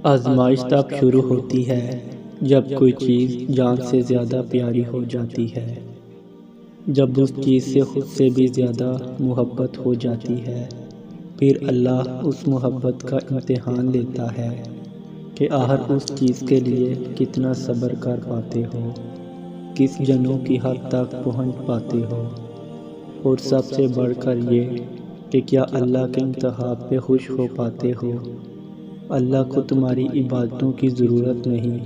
آزمائش تب شروع ہوتی ہے جب کوئی چیز جان سے زیادہ پیاری ہو جاتی ہے، جب اس چیز سے خود سے بھی زیادہ محبت ہو جاتی ہے۔ پھر اللہ اس محبت کا امتحان لیتا ہے کہ آخر اس چیز کے لیے کتنا صبر کر پاتے ہو، کس جنوں کی حد تک پہنچ پاتے ہو، اور سب سے بڑھ کر یہ کہ کیا اللہ کے انتخاب پہ خوش ہو پاتے ہو۔ اللہ کو تمہاری عبادتوں کی ضرورت نہیں،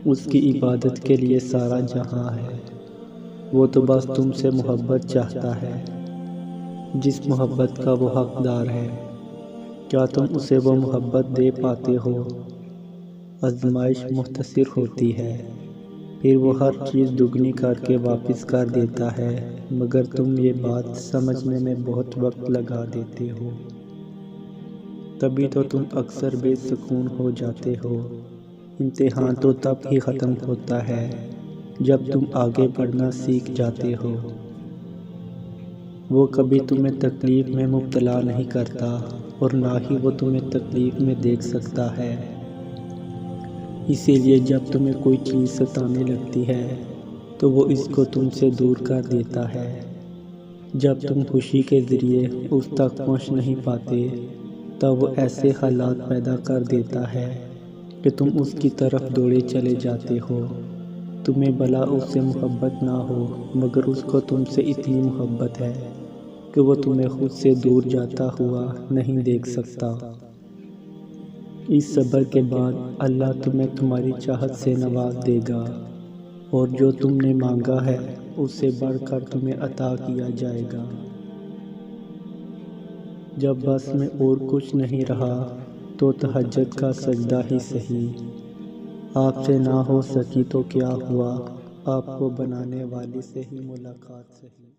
اس کی عبادت کے لیے سارا جہاں ہے۔ وہ تو بس تم سے محبت چاہتا ہے، جس محبت کا وہ حقدار ہے۔ کیا تم اسے وہ محبت دے پاتے ہو؟ آزمائش مختصر ہوتی ہے، پھر وہ ہر چیز دگنی کر کے واپس کر دیتا ہے، مگر تم یہ بات سمجھنے میں بہت وقت لگا دیتے ہو۔ تبھی تو تم اکثر بے سکون ہو جاتے ہو۔ امتحان تو تب ہی ختم ہوتا ہے جب تم آگے بڑھنا سیکھ جاتے ہو۔ وہ کبھی تمہیں تکلیف میں مبتلا نہیں کرتا، اور نہ ہی وہ تمہیں تکلیف میں دیکھ سکتا ہے۔ اسی لیے جب تمہیں کوئی چیز ستانے لگتی ہے تو وہ اس کو تم سے دور کر دیتا ہے۔ جب تم خوشی کے ذریعے اس تک پہنچ نہیں پاتے تب وہ ایسے حالات پیدا کر دیتا ہے کہ تم اس کی طرف دوڑے چلے جاتے ہو۔ تمہیں بھلا اس سے محبت نہ ہو، مگر اس کو تم سے اتنی محبت ہے کہ وہ تمہیں خود سے دور جاتا ہوا نہیں دیکھ سکتا۔ اس صبر کے بعد اللہ تمہیں تمہاری چاہت سے نواز دے گا، اور جو تم نے مانگا ہے اس سے بڑھ کر تمہیں عطا کیا جائے گا۔ جب بس میں اور کچھ نہیں رہا تو تہجد کا سجدہ ہی سہی۔ آپ سے نہ ہو سکی تو کیا ہوا، آپ کو بنانے والے سے ہی ملاقات سہی۔